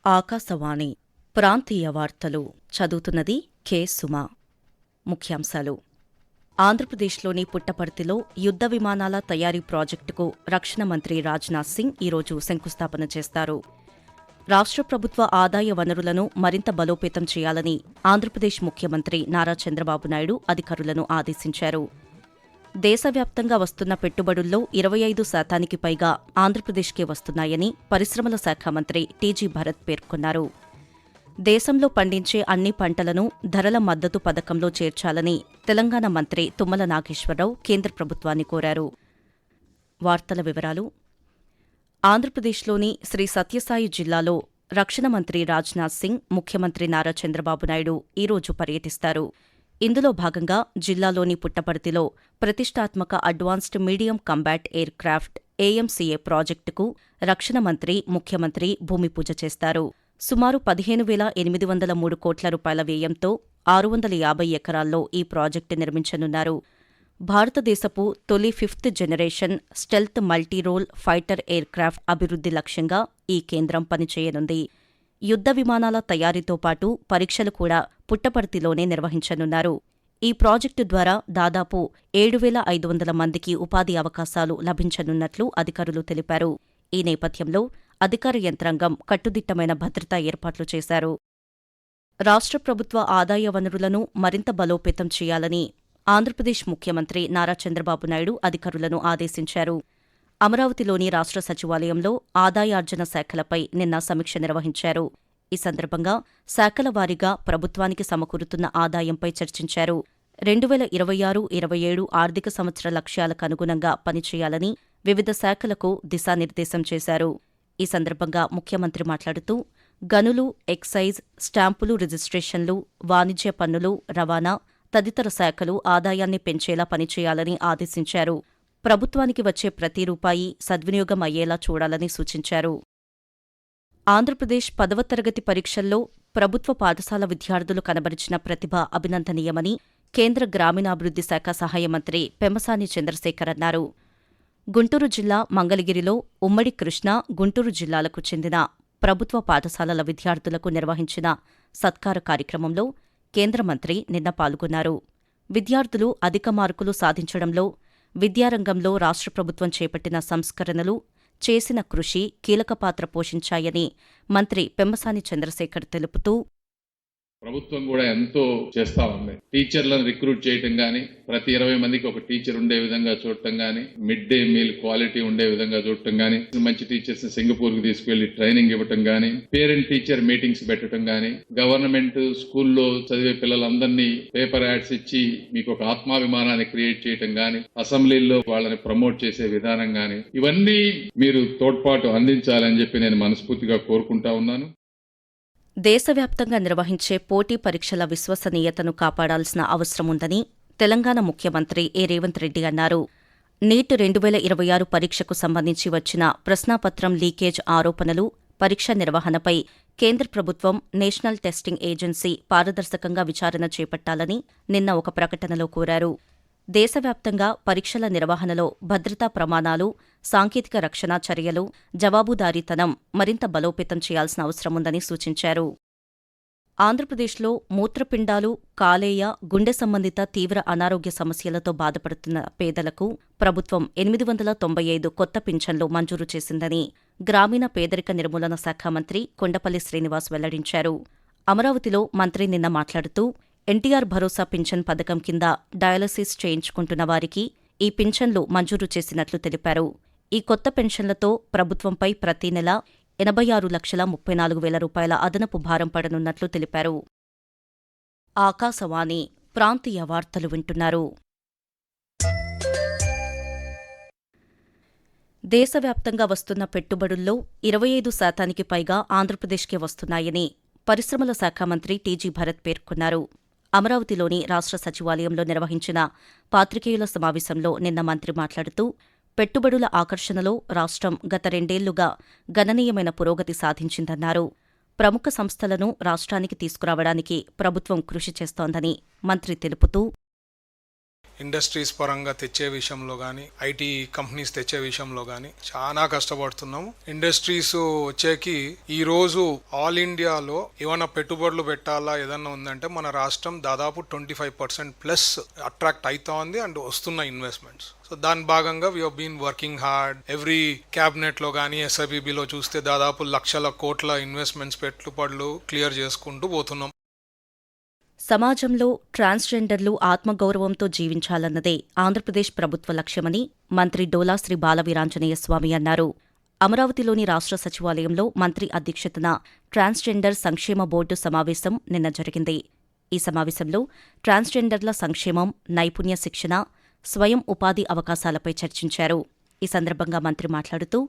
ఆకాశవాణి ప్రాంతీయ వార్తలు చదువుతున్నది కె సుమా. ముఖ్యాంశాలు: ఆంధ్రప్రదేశ్లోని పుట్టపర్తిలో యుద్ధ విమానాల తయారీ ప్రాజెక్టుకు రక్షణ మంత్రి రాజ్నాథ్ సింగ్ ఈరోజు శంకుస్థాపన చేస్తారు. రాష్ట్ర ప్రభుత్వ ఆదాయ వనరులను మరింత బలోపేతం చేయాలని ఆంధ్రప్రదేశ్ ముఖ్యమంత్రి నారా చంద్రబాబు నాయుడు అధికారులను ఆదేశించారు. దేశవ్యాప్తంగా వస్తున్న పెట్టుబడుల్లో 25% పైగా ఆంధ్రప్రదేశ్కే వస్తున్నాయని పరిశ్రమల శాఖ మంత్రి టీజీ భరత్ పేర్కొన్నారు. దేశంలో పండించే అన్ని పంటలను ధరల మద్దతు పథకంలో చేర్చాలని తెలంగాణ మంత్రి తుమ్మల నాగేశ్వరరావు కేంద్ర ప్రభుత్వాన్ని కోరారు. వార్తల వివరాలు: ఆంధ్రప్రదేశ్లోని శ్రీ సత్యసాయి జిల్లాలో రక్షణ మంత్రి రాజ్నాథ్ సింగ్, ముఖ్యమంత్రి నారా చంద్రబాబు నాయుడు ఈరోజు పర్యటిస్తారు. ఇందులో భాగంగా జిల్లాలోని పుట్టపర్తిలో ప్రతిష్టాత్మక advanced medium combat air craft AMCA ప్రాజెక్టుకు రక్షణ మంత్రి, ముఖ్యమంత్రి భూమి పూజ చేస్తారు. సుమారు 15,803 కోట్ల రూపాయల వ్యయంతో 650 ఎకరాల్లో ఈ ప్రాజెక్టు నిర్మించనున్నారు. భారతదేశపు తొలి 5th generation stealth multirole fighter air craft అభివృద్ధి లక్ష్యంగా ఈ కేంద్రం పనిచేయనుంది. యుద్ధ విమానాల తయారీతో పాటు పరీక్షలు కూడా పుట్టపర్తిలోనే నిర్వహించనున్నారు. ఈ ప్రాజెక్టు ద్వారా దాదాపు 7,500 మందికి ఉపాధి అవకాశాలు లభించనున్నట్లు అధికారులు తెలిపారు. ఈ నేపథ్యంలో అధికార యంత్రాంగం కట్టుదిట్టమైన భద్రతా ఏర్పాట్లు చేశారు. రాష్ట్ర ప్రభుత్వ ఆదాయ వనరులను మరింత బలోపేతం చేయాలని ఆంధ్రప్రదేశ్ ముఖ్యమంత్రి నారా చంద్రబాబు నాయుడు అధికారులను ఆదేశించారు. అమరావతిలోని రాష్ట్ర సచివాలయంలో ఆదాయార్జన శాఖలపై నిన్న సమీక్ష నిర్వహించారు. ఈ సందర్భంగా శాఖల వారీగా ప్రభుత్వానికి సమకూరుతున్న ఆదాయంపై చర్చించారు. 2026-27 ఆర్థిక సంవత్సర లక్ష్యాలకు అనుగుణంగా పనిచేయాలని వివిధ శాఖలకు దిశానిర్దేశం చేశారు. ఈ సందర్భంగా ముఖ్యమంత్రి మాట్లాడుతూ గనులు, ఎక్సైజ్, స్టాంపులు, రిజిస్ట్రేషన్లు, వాణిజ్య పన్నులు, రవాణా తదితర శాఖలు ఆదాయాన్ని పెంచేలా పనిచేయాలని ఆదేశించారు. ప్రభుత్వానికి వచ్చే ప్రతి రూపాయి సద్వినియోగం అయ్యేలా చూడాలని సూచించారు. ఆంధ్రప్రదేశ్ 10వ తరగతి పరీక్షల్లో ప్రభుత్వ పాఠశాల విద్యార్థులు కనబరిచిన ప్రతిభ అభినందనీయమని కేంద్ర గ్రామీణాభివృద్ధి శాఖ సహాయ మంత్రి పెమ్మసాని చంద్రశేఖర్ అన్నారు. గుంటూరు జిల్లా మంగళగిరిలో ఉమ్మడి కృష్ణా, గుంటూరు జిల్లాలకు చెందిన ప్రభుత్వ పాఠశాలల విద్యార్థులకు నిర్వహించిన సత్కార కార్యక్రమంలో కేంద్ర మంత్రి నిన్న పాల్గొన్నారు. విద్యార్థులు అధిక మార్కులు సాధించడంలో, విద్యారంగంలో రాష్ట్ర ప్రభుత్వం చేపట్టిన సంస్కరణలు, చేసిన కృషి కీలక పాత్ర పోషించాయని మంత్రి పెమ్మసాని చంద్రశేఖర్ తెలుపుతూ, ప్రభుత్వం కూడా ఎంతో చేస్తా ఉంది. టీచర్లను రిక్రూట్ చేయటం గాని, ప్రతి 20 మందికి ఒక టీచర్ ఉండే విధంగా చూడటం గాని, మిడ్ డే మీల్ క్వాలిటీ ఉండే విధంగా చూడటం గాని, మంచి టీచర్స్ ని సింగపూర్ కు తీసుకెళ్లి ట్రైనింగ్ ఇవ్వటం గాని, పేరెంట్ టీచర్ మీటింగ్స్ పెట్టడం గాని, గవర్నమెంట్ స్కూల్లో చదివే పిల్లలందరినీ పేపర్ యాడ్స్ ఇచ్చి మీకు ఒక ఆత్మాభిమానాన్ని క్రియేట్ చేయటం గాని, అసెంబ్లీల్లో వాళ్ళని ప్రమోట్ చేసే విధానం గాని, ఇవన్నీ మీరు తోడ్పాటు అందించాలని చెప్పి నేను మనస్ఫూర్తిగా కోరుకుంటా ఉన్నాను. దేశవ్యాప్తంగా నిర్వహించే పోటీ పరీక్షల విశ్వసనీయతను కాపాడాల్సిన అవసరముందని తెలంగాణ ముఖ్యమంత్రి రేవంత్ రెడ్డి అన్నారు. నీట్ 2026 పరీక్షకు సంబంధించి వచ్చిన ప్రశ్నాపత్రం లీకేజ్ ఆరోపణలు, పరీక్ష నిర్వహణపై కేంద్ర ప్రభుత్వం నేషనల్ టెస్టింగ్ ఏజెన్సీ పారదర్శకంగా విచారణ చేపట్టాలని నిన్న ఒక ప్రకటనలో కోరారు. దేశవ్యాప్తంగా పరీక్షల నిర్వహణలో భద్రతా ప్రమాణాలు, సాంకేతిక రక్షణ చర్యలు, జవాబుదారీతనం మరింత బలోపేతం చేయాల్సిన అవసరముందని సూచించారు. ఆంధ్రప్రదేశ్లో మూత్రపిండాలు, కాలేయ, గుండె సంబంధిత తీవ్ర అనారోగ్య సమస్యలతో బాధపడుతున్న పేదలకు ప్రభుత్వం 895 కొత్త పింఛన్లు మంజూరు చేసిందని గ్రామీణ పేదరిక నిర్మూలన శాఖ మంత్రి కొండపల్లి శ్రీనివాస్ వెల్లడించారు. అమరావతిలో మంత్రి నిన్న మాట్లాడుతూ ఎన్టీఆర్ భరోసా పింఛన్ పథకం కింద డయాలసిస్ చేయించుకుంటున్న వారికి ఈ పింఛన్లు మంజూరు చేసినట్లు తెలిపారు. ఈ కొత్త పెన్షన్లతో ప్రభుత్వంపై ప్రతి నెల 86,34,000 రూపాయల అదనపు భారం పడనున్నట్లు తెలిపారు. ఆకాశవాణి ప్రాంతీయ వార్తలు వింటున్నారు. దేశవ్యాప్తంగా వస్తున్న పెట్టుబడుల్లో 25% పైగా ఆంధ్రప్రదేశ్కే వస్తున్నాయని పరిశ్రమల శాఖ మంత్రి టీజీ భరత్ పేర్కొన్నారు. అమరావతిలోని రాష్ట్ర సచివాలయంలో నిర్వహించిన పాత్రికేయుల సమావేశంలో నిన్న మంత్రి మాట్లాడుతూ పెట్టుబడుల ఆకర్షణలో రాష్ట్రం గత 2 ఏళ్లుగా గణనీయమైన పురోగతి సాధించిందన్నారు. ప్రముఖ సంస్థలను రాష్ట్రానికి తీసుకురావడానికి ప్రభుత్వం కృషి చేస్తోందని మంత్రి తెలుపుతూ, ఇండస్ట్రీస్ పరంగా తెచ్చే విషయంలో కానీ, ఐటీ కంపెనీస్ తెచ్చే విషయంలో కానీ చాలా కష్టపడుతున్నాము. ఇండస్ట్రీస్ వచ్చేకి ఈ రోజు ఆల్ ఇండియాలో ఏమైనా పెట్టుబడులు పెట్టాలా ఏదన్నా ఉందంటే మన రాష్ట్రం దాదాపు 25% ప్లస్ అట్రాక్ట్ అవుతా ఉంది అండ్ వస్తున్న ఇన్వెస్ట్మెంట్స్. సో దాని భాగంగా we been working hard. Every cabinet లో కానీ ఎస్ఐబిబిలో చూస్తే దాదాపు లక్షల కోట్ల ఇన్వెస్ట్మెంట్స్ పెట్టుబడులు క్లియర్ చేసుకుంటూ పోతున్నాం. సమాజంలో ట్రాన్స్జెండర్లు ఆత్మగౌరవంతో జీవించాలన్నదే ఆంధ్రప్రదేశ్ ప్రభుత్వ లక్ష్యమని మంత్రి డోలా శ్రీ బాలవీరాంజనేయ స్వామి అన్నారు. అమరావతిలోని రాష్ట్ర సచివాలయంలో మంత్రి అధ్యక్షతన ట్రాన్స్జెండర్ సంక్షేమ బోర్డు సమావేశం నిన్న జరిగింది. ఈ సమావేశంలో ట్రాన్స్జెండర్ల సంక్షేమం, నైపుణ్య శిక్షణ, స్వయం ఉపాధి అవకాశాలపై చర్చించారు. ఈ సందర్భంగా మంత్రి మాట్లాడుతూ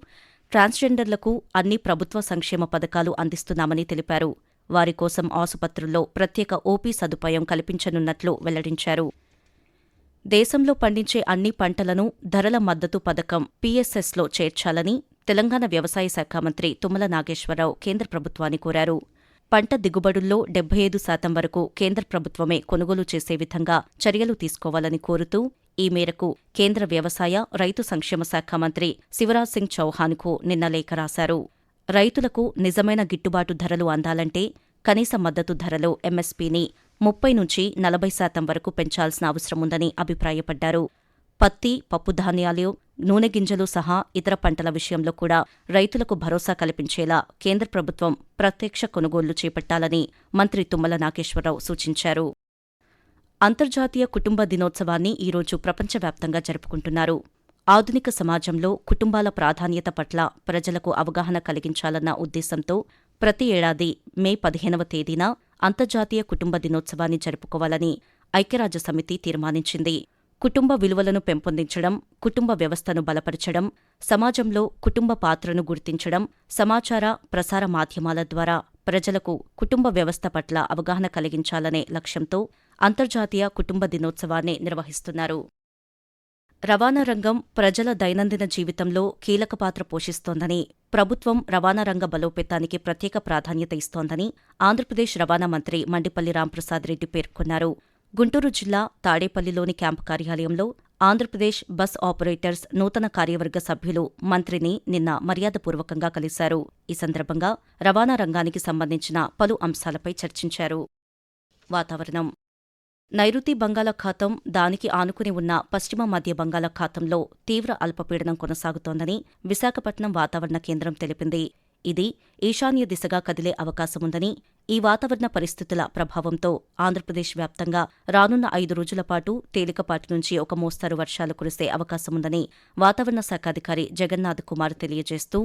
ట్రాన్స్జెండర్లకు అన్ని ప్రభుత్వ సంక్షేమ పథకాలు అందిస్తున్నామని తెలిపారు. వారి కోసం ఆసుపత్రుల్లో ప్రత్యేక ఓపీ సదుపాయం కల్పించనున్నట్లు వెల్లడించారు. దేశంలో పండించే అన్ని పంటలను ధరల మద్దతు పథకం పీఎస్ఎస్లో చేర్చాలని తెలంగాణ వ్యవసాయ శాఖ మంత్రి తుమ్మల నాగేశ్వరరావు కేంద్ర ప్రభుత్వాన్ని కోరారు. పంట దిగుబడుల్లో 75% వరకు కేంద్ర ప్రభుత్వమే కొనుగోలు చేసే విధంగా చర్యలు తీసుకోవాలని కోరుతూ ఈ మేరకు కేంద్ర వ్యవసాయ, రైతు సంక్షేమ శాఖ మంత్రి శివరాజ్ సింగ్ చౌహాన్కు నిన్న లేఖ రాశారు. రైతులకు నిజమైన గిట్టుబాటు ధరలు అందాలంటే కనీస మద్దతు ధరలో ఎంఎస్పీని 30-40% వరకు పెంచాల్సిన అవసరముందని అభిప్రాయపడ్డారు. పత్తి, పప్పుధాన్యాలు, నూనె గింజలు సహా ఇతర పంటల విషయంలో కూడా రైతులకు భరోసా కల్పించేలా కేంద్ర ప్రభుత్వం ప్రత్యక్ష కొనుగోళ్లు చేపట్టాలని మంత్రి తుమ్మల నాగేశ్వరరావు సూచించారు. అంతర్జాతీయ కుటుంబ దినోత్సవాన్ని ఈరోజు ప్రపంచవ్యాప్తంగా జరుపుకుంటున్నారు. ఆధునిక సమాజంలో కుటుంబాల ప్రాధాన్యత పట్ల ప్రజలకు అవగాహన కలిగించాలన్న ఉద్దేశంతో ప్రతి ఏడాది మే 15వ తేదీన అంతర్జాతీయ కుటుంబ దినోత్సవాన్ని జరుపుకోవాలని ఐక్యరాజ్యసమితి తీర్మానించింది. కుటుంబ విలువలను పెంపొందించడం, కుటుంబ వ్యవస్థను బలపరచడం, సమాజంలో కుటుంబ పాత్రను గుర్తించడం, సమాచార, ప్రసార మాధ్యమాల ద్వారా ప్రజలకు కుటుంబ వ్యవస్థ పట్ల అవగాహన కలిగించాలనే లక్ష్యంతో అంతర్జాతీయ కుటుంబ దినోత్సవాన్ని నిర్వహిస్తున్నారు. రవాణా రంగం ప్రజల దైనందిన జీవితంలో కీలక పాత్ర పోషిస్తోందని, ప్రభుత్వం రవాణా రంగ బలోపేతానికి ప్రత్యేక ప్రాధాన్యత ఇస్తోందని ఆంధ్రప్రదేశ్ రవాణా మంత్రి మండిపల్లి రాంప్రసాద్ రెడ్డి పేర్కొన్నారు. గుంటూరు జిల్లా తాడేపల్లిలోని క్యాంపు కార్యాలయంలో ఆంధ్రప్రదేశ్ బస్ ఆపరేటర్స్ నూతన కార్యవర్గ సభ్యులు మంత్రిని నిన్న మర్యాదపూర్వకంగా కలిశారు. ఈ సందర్భంగా రవాణా రంగానికి సంబంధించిన పలు అంశాలపై చర్చించారు. వాతావరణం. నైరుతి బంగాళాఖాతం, దానికి ఆనుకుని ఉన్న పశ్చిమ మధ్య బంగాళాఖాతంలో తీవ్ర అల్పపీడనం కొనసాగుతోందని విశాఖపట్నం వాతావరణ కేంద్రం తెలిపింది. ఇది ఈశాన్య దిశగా కదిలే అవకాశముందని, ఈ వాతావరణ పరిస్థితుల ప్రభావంతో ఆంధ్రప్రదేశ్ వ్యాప్తంగా రానున్న 5 రోజుల పాటు తేలికపాటి నుంచి ఒక మోస్తరు వర్షాలు కురిసే అవకాశముందని వాతావరణ శాఖ అధికారి జగన్నాథ్ కుమార్ తెలియజేస్తూ,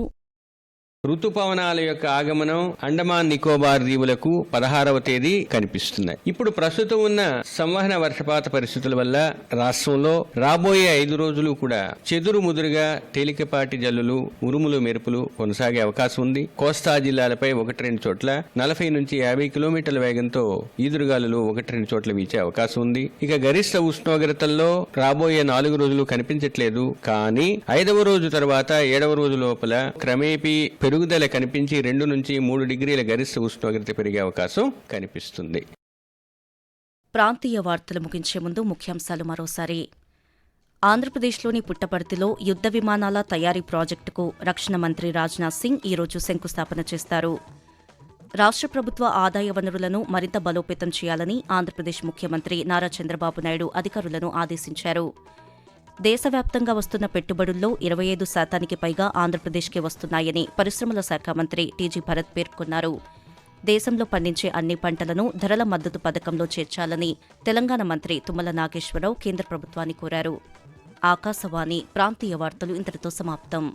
ఋతుపవనాల యొక్క ఆగమనం అండమాన్ నికోబార్ దీవులకు 16వ తేదీ కనిపిస్తున్నాయి. ఇప్పుడు ప్రస్తుతం ఉన్న సంవహన వర్షపాత పరిస్థితుల వల్ల రాష్ట్రంలో రాబోయే 5 రోజులు కూడా చెదురు ముదురుగా తేలికపాటి జల్లులు, ఉరుములు, మెరుపులు కొనసాగే అవకాశం ఉంది. కోస్తా జిల్లాలపై 1-2 చోట్ల 40-50 కిలోమీటర్ల వేగంతో ఈదురుగాలులు 1-2 చోట్ల వీచే అవకాశం ఉంది. ఇక గరిష్ట ఉష్ణోగ్రతల్లో రాబోయే 4 రోజులు కనిపించట్లేదు. కానీ 5వ రోజు తర్వాత 7వ రోజు లోపల క్రమేపీ పెరుగుదల కనిపించి 2-3 డిగ్రీల గరిష్ట ఉష్ణోగ్రత పెరిగే అవకాశం కనిపిస్తుంది. ప్రాంతీయ వార్తలు ముగించే ముందు ముఖ్యాంశాలు మరోసారి. ఆంధ్రప్రదేశ్లోని పుట్టపర్తిలో యుద్ధ విమానాల తయారీ ప్రాజెక్టుకు రక్షణ మంత్రి రాజ్నాథ్ సింగ్ ఈరోజు శంకుస్థాపన చేస్తారు. రాష్ట్ర ప్రభుత్వ ఆదాయ వనరులను మరింత బలోపేతం చేయాలని ఆంధ్రప్రదేశ్ ముఖ్యమంత్రి నారా చంద్రబాబు నాయుడు అధికారులను ఆదేశించారు. దేశవ్యాప్తంగా వస్తున్న పెట్టుబడుల్లో 25% పైగా ఆంధ్రప్రదేశ్కే వస్తున్నాయని పరిశ్రమల శాఖ మంత్రి టీజీ భరత్ పేర్కొన్నారు. దేశంలో పండించే అన్ని పంటలను ధరల మద్దతు పథకంలో చేర్చాలని తెలంగాణ మంత్రి తుమ్మల నాగేశ్వరరావు కేంద్ర ప్రభుత్వాన్ని కోరారు. ఆకాశవాణి ప్రాంతీయ వార్తలు ఇంతటితో సమాప్తం.